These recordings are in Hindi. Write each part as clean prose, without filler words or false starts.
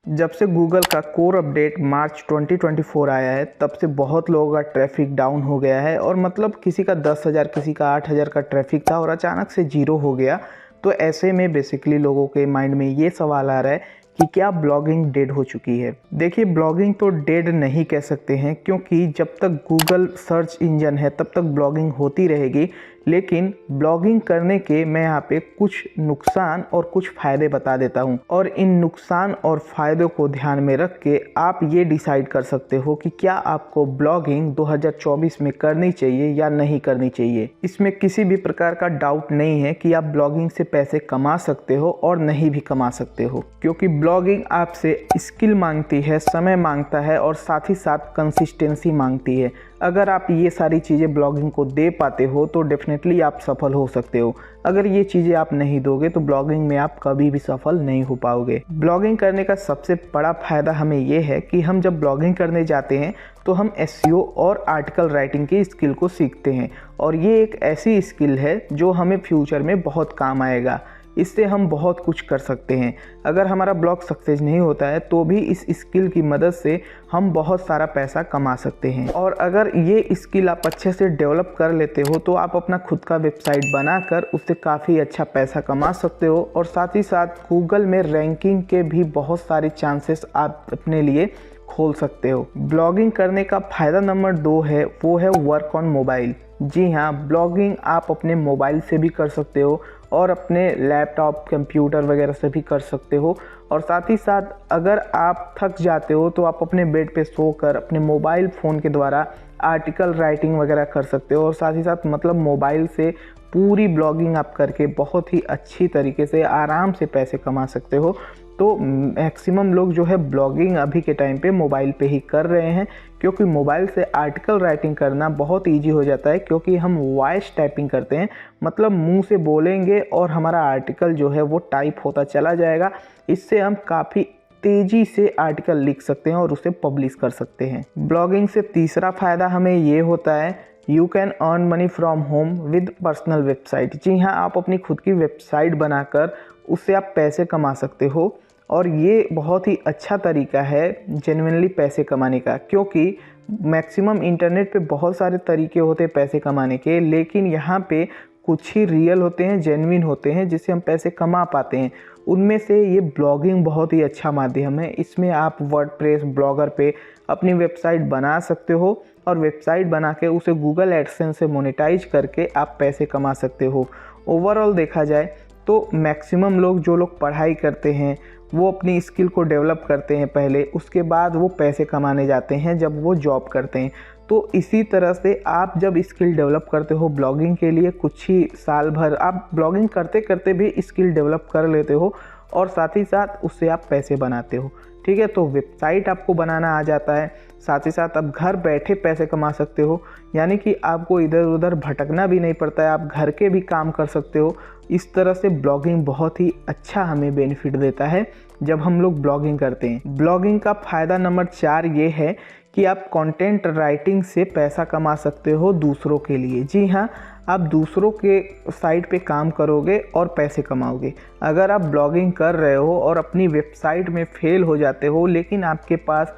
जब से गूगल का कोर अपडेट मार्च 2024 आया है तब से बहुत लोगों का ट्रैफिक डाउन हो गया है। और मतलब किसी का 10,000 किसी का 8,000 का ट्रैफिक था और अचानक से जीरो हो गया। तो ऐसे में बेसिकली लोगों के माइंड में ये सवाल आ रहा है कि क्या ब्लॉगिंग डेड हो चुकी है। देखिए, ब्लॉगिंग तो डेड नहीं कह सकते हैं, क्योंकि जब तक गूगल सर्च इंजन है तब तक ब्लॉगिंग होती रहेगी। लेकिन ब्लॉगिंग करने के मैं यहाँ पे कुछ नुकसान और कुछ फ़ायदे बता देता हूँ, और इन नुकसान और फ़ायदों को ध्यान में रख के आप ये डिसाइड कर सकते हो कि क्या आपको ब्लॉगिंग 2024 में करनी चाहिए या नहीं करनी चाहिए। इसमें किसी भी प्रकार का डाउट नहीं है कि आप ब्लॉगिंग से पैसे कमा सकते हो और नहीं भी कमा सकते हो, क्योंकि ब्लॉगिंग आपसे स्किल मांगती है, समय मांगता है और साथ ही साथ कंसिस्टेंसी मांगती है। अगर आप ये सारी चीज़ें ब्लॉगिंग को दे पाते हो तो डेफिनेटली आप सफल हो सकते हो। अगर ये चीज़ें आप नहीं दोगे तो ब्लॉगिंग में आप कभी भी सफल नहीं हो पाओगे। ब्लॉगिंग करने का सबसे बड़ा फ़ायदा हमें ये है कि हम जब ब्लॉगिंग करने जाते हैं तो हम एसईओ और आर्टिकल राइटिंग की स्किल को सीखते हैं, और ये एक ऐसी स्किल है जो हमें फ्यूचर में बहुत काम आएगा। इससे हम बहुत कुछ कर सकते हैं। अगर हमारा ब्लॉग सक्सेस नहीं होता है तो भी इस स्किल की मदद से हम बहुत सारा पैसा कमा सकते हैं। और अगर ये स्किल आप अच्छे से डेवलप कर लेते हो तो आप अपना खुद का वेबसाइट बनाकर उससे काफ़ी अच्छा पैसा कमा सकते हो, और साथ ही साथ गूगल में रैंकिंग के भी बहुत सारे चांसेस आप अपने लिए खोल सकते हो। ब्लॉगिंग करने का फ़ायदा नंबर 2 है, वो है वर्क ऑन मोबाइल। जी हाँ, ब्लॉगिंग आप अपने मोबाइल से भी कर सकते हो और अपने लैपटॉप, कंप्यूटर वगैरह से भी कर सकते हो। और साथ ही साथ अगर आप थक जाते हो तो आप अपने बेड पे सोकर अपने मोबाइल फ़ोन के द्वारा आर्टिकल राइटिंग वगैरह कर सकते हो, और साथ ही साथ मतलब मोबाइल से पूरी ब्लॉगिंग आप करके बहुत ही अच्छी तरीके से आराम से पैसे कमा सकते हो। तो मैक्सिमम लोग जो है ब्लॉगिंग अभी के टाइम पे मोबाइल पे ही कर रहे हैं, क्योंकि मोबाइल से आर्टिकल राइटिंग करना बहुत इजी हो जाता है, क्योंकि हम वॉइस टाइपिंग करते हैं, मतलब मुंह से बोलेंगे और हमारा आर्टिकल जो है वो टाइप होता चला जाएगा। इससे हम काफ़ी तेज़ी से आर्टिकल लिख सकते हैं और उसे पब्लिश कर सकते हैं। ब्लॉगिंग से तीसरा फ़ायदा हमें ये होता है, you can earn money from home with personal website. जी हाँ, आप अपनी खुद की वेबसाइट बनाकर उससे आप पैसे कमा सकते हो, और ये बहुत ही अच्छा तरीका है जेन्युइनली पैसे कमाने का, क्योंकि मैक्सिमम इंटरनेट पे बहुत सारे तरीके होते हैं पैसे कमाने के, लेकिन यहाँ पे कुछ ही रियल होते हैं, जेन्युइन होते हैं, जिससे हम पैसे कमा पाते हैं। उनमें से ये ब्लॉगिंग बहुत ही अच्छा माध्यम है। इसमें आप वर्डप्रेस ब्लॉगर पे अपनी वेबसाइट बना सकते हो, और वेबसाइट बना के उसे गूगल एडसेंस से मोनेटाइज करके आप पैसे कमा सकते हो। ओवरऑल देखा जाए तो मैक्सिमम लोग, जो लोग पढ़ाई करते हैं, वो अपनी स्किल को डेवलप करते हैं पहले, उसके बाद वो पैसे कमाने जाते हैं जब वो जॉब करते हैं। तो इसी तरह से आप जब स्किल डेवलप करते हो ब्लॉगिंग के लिए, कुछ ही साल भर आप ब्लॉगिंग करते करते भी स्किल डेवलप कर लेते हो, और साथ ही साथ उससे आप पैसे बनाते हो। ठीक है, तो वेबसाइट आपको बनाना आ जाता है, साथ ही साथ आप घर बैठे पैसे कमा सकते हो, यानी कि आपको इधर उधर भटकना भी नहीं पड़ता है, आप घर के भी काम कर सकते हो। इस तरह से ब्लॉगिंग बहुत ही अच्छा हमें बेनिफिट देता है जब हम लोग ब्लॉगिंग करते हैं। ब्लॉगिंग का फ़ायदा नंबर 4 ये है कि आप कंटेंट राइटिंग से पैसा कमा सकते हो दूसरों के लिए। जी हाँ, आप दूसरों के साइट पे काम करोगे और पैसे कमाओगे। अगर आप ब्लॉगिंग कर रहे हो और अपनी वेबसाइट में फेल हो जाते हो, लेकिन आपके पास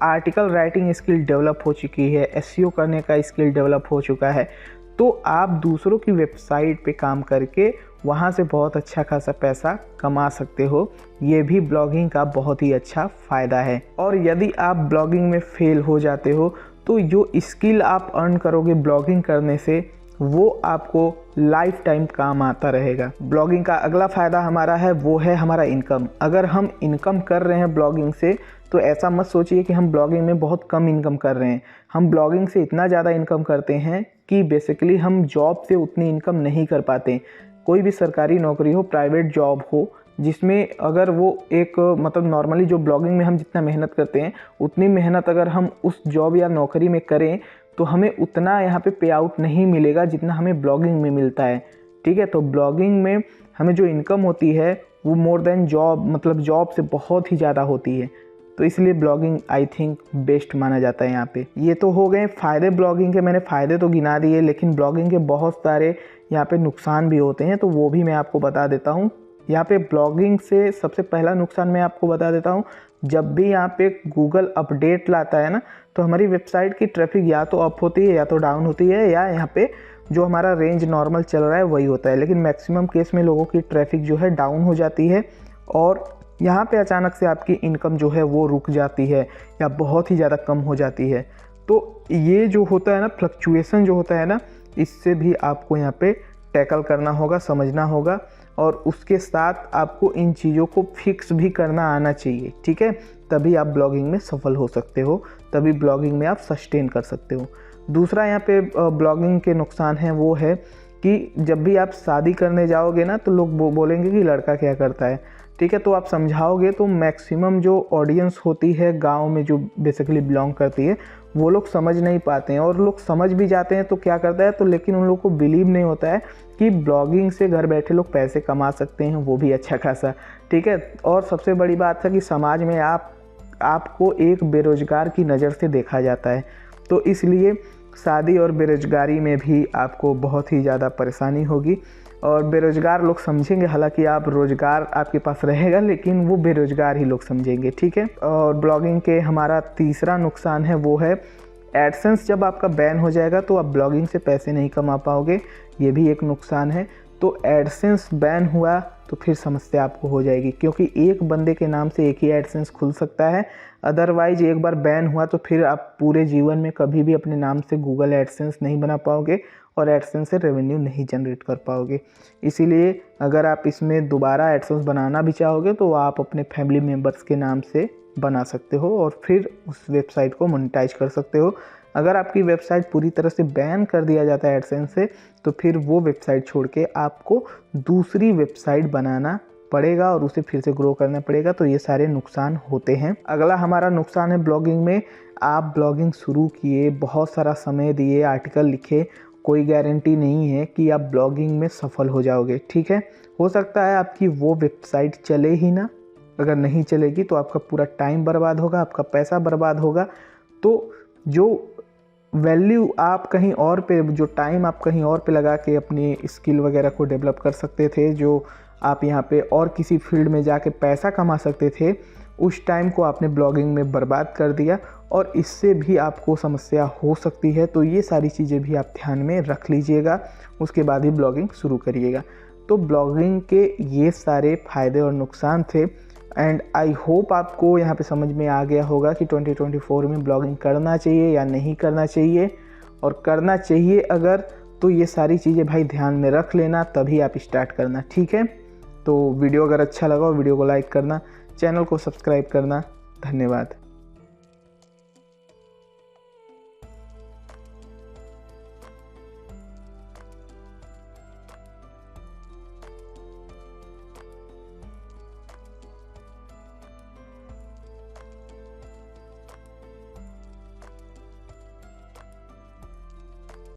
आर्टिकल राइटिंग स्किल डेवलप हो चुकी है, एसईओ करने का स्किल डेवलप हो चुका है, तो आप दूसरों की वेबसाइट पे काम करके वहाँ से बहुत अच्छा खासा पैसा कमा सकते हो। ये भी ब्लॉगिंग का बहुत ही अच्छा फ़ायदा है। और यदि आप ब्लॉगिंग में फेल हो जाते हो तो जो स्किल आप अर्न करोगे ब्लॉगिंग करने से, वो आपको लाइफ टाइम काम आता रहेगा। ब्लॉगिंग का अगला फ़ायदा हमारा है, वो है हमारा इनकम। अगर हम इनकम कर रहे हैं ब्लॉगिंग से, तो ऐसा मत सोचिए कि हम ब्लॉगिंग में बहुत कम इनकम कर रहे हैं। हम ब्लॉगिंग से इतना ज़्यादा इनकम करते हैं कि बेसिकली हम जॉब से उतनी इनकम नहीं कर पाते। कोई भी सरकारी नौकरी हो, प्राइवेट जॉब हो, जिसमें अगर वो एक मतलब नॉर्मली जो ब्लॉगिंग में हम जितना मेहनत करते हैं, उतनी मेहनत अगर हम उस जॉब या नौकरी में करें तो हमें उतना यहाँ पे पे आउट नहीं मिलेगा जितना हमें ब्लॉगिंग में मिलता है। ठीक है, तो ब्लॉगिंग में हमें जो इनकम होती है वो मोर देन जॉब, मतलब जॉब से बहुत ही ज़्यादा होती है। तो इसलिए ब्लॉगिंग आई थिंक बेस्ट माना जाता है यहाँ पे। ये तो हो गए फ़ायदे ब्लॉगिंग के, मैंने फ़ायदे तो गिना दिए, लेकिन ब्लॉगिंग के बहुत सारे यहाँ पे नुकसान भी होते हैं, तो वो भी मैं आपको बता देता हूँ। यहाँ पे ब्लॉगिंग से सबसे पहला नुकसान मैं आपको बता देता हूँ, जब भी यहाँ पे गूगल अपडेट लाता है ना, तो हमारी वेबसाइट की ट्रैफिक या तो अप होती है या तो डाउन होती है, या यहाँ पे जो हमारा रेंज नॉर्मल चल रहा है वही होता है। लेकिन मैक्सिमम केस में लोगों की ट्रैफिक जो है डाउन हो जाती है और यहाँ पे अचानक से आपकी इनकम जो है वो रुक जाती है या बहुत ही ज़्यादा कम हो जाती है। तो ये जो होता है ना, फ्लक्चुएसन जो होता है ना, इससे भी आपको यहाँ पे टैकल करना होगा, समझना होगा, और उसके साथ आपको इन चीज़ों को फिक्स भी करना आना चाहिए, ठीक है। तभी आप ब्लॉगिंग में सफल हो सकते हो, तभी ब्लॉगिंग में आप सस्टेन कर सकते हो। दूसरा यहाँ पे ब्लॉगिंग के नुकसान हैं वो है कि जब भी आप शादी करने जाओगे ना, तो लोग बोलेंगे कि लड़का क्या करता है, ठीक है। तो आप समझाओगे तो मैक्सिमम जो ऑडियंस होती है गांव में जो बेसिकली बिलोंग करती है, वो लोग समझ नहीं पाते हैं, और लोग समझ भी जाते हैं तो क्या करता है, तो लेकिन उन लोग को बिलीव नहीं होता है कि ब्लॉगिंग से घर बैठे लोग पैसे कमा सकते हैं, वो भी अच्छा खासा, ठीक है। और सबसे बड़ी बात है कि समाज में आपको एक बेरोजगार की नज़र से देखा जाता है, तो इसलिए शादी और बेरोजगारी में भी आपको बहुत ही ज़्यादा परेशानी होगी। और बेरोजगार लोग समझेंगे, हालांकि आप रोजगार आपके पास रहेगा, लेकिन वो बेरोजगार ही लोग समझेंगे, ठीक है। और ब्लॉगिंग के हमारा तीसरा नुकसान है वो है एडसेंस। जब आपका बैन हो जाएगा तो आप ब्लॉगिंग से पैसे नहीं कमा पाओगे, ये भी एक नुकसान है। तो एडसेंस बैन हुआ तो फिर समस्या आपको हो जाएगी, क्योंकि एक बंदे के नाम से एक ही एडसेंस खुल सकता है। अदरवाइज एक बार बैन हुआ तो फिर आप पूरे जीवन में कभी भी अपने नाम से गूगल एडसेंस नहीं बना पाओगे और एडसेंस से रेवेन्यू नहीं जनरेट कर पाओगे। इसीलिए अगर आप इसमें दोबारा एडसेंस बनाना भी चाहोगे तो आप अपने फैमिली मेम्बर्स के नाम से बना सकते हो और फिर उस वेबसाइट को मोनेटाइज कर सकते हो। अगर आपकी वेबसाइट पूरी तरह से बैन कर दिया जाता है एडसेंस से, तो फिर वो वेबसाइट छोड़ के आपको दूसरी वेबसाइट बनाना पड़ेगा और उसे फिर से ग्रो करना पड़ेगा। तो ये सारे नुकसान होते हैं। अगला हमारा नुकसान है ब्लॉगिंग में, आप ब्लॉगिंग शुरू किए, बहुत सारा समय दिए, आर्टिकल लिखे, कोई गारंटी नहीं है कि आप ब्लॉगिंग में सफल हो जाओगे, ठीक है। हो सकता है आपकी वो वेबसाइट चले ही ना, अगर नहीं चलेगी तो आपका पूरा टाइम बर्बाद होगा, आपका पैसा बर्बाद होगा। तो जो वैल्यू आप कहीं और पे, जो टाइम आप कहीं और पे लगा के अपनी स्किल वगैरह को डेवलप कर सकते थे, जो आप यहाँ पे और किसी फील्ड में जाके पैसा कमा सकते थे, उस टाइम को आपने ब्लॉगिंग में बर्बाद कर दिया और इससे भी आपको समस्या हो सकती है। तो ये सारी चीज़ें भी आप ध्यान में रख लीजिएगा, उसके बाद ही ब्लॉगिंग शुरू करिएगा। तो ब्लॉगिंग के ये सारे फ़ायदे और नुकसान थे, एंड आई होप आपको यहाँ पे समझ में आ गया होगा कि 2024 में ब्लॉगिंग करना चाहिए या नहीं करना चाहिए। और करना चाहिए अगर, तो ये सारी चीज़ें भाई ध्यान में रख लेना, तभी आप स्टार्ट करना, ठीक है। तो वीडियो अगर अच्छा लगा हो वीडियो को लाइक करना, चैनल को सब्सक्राइब करना। धन्यवाद।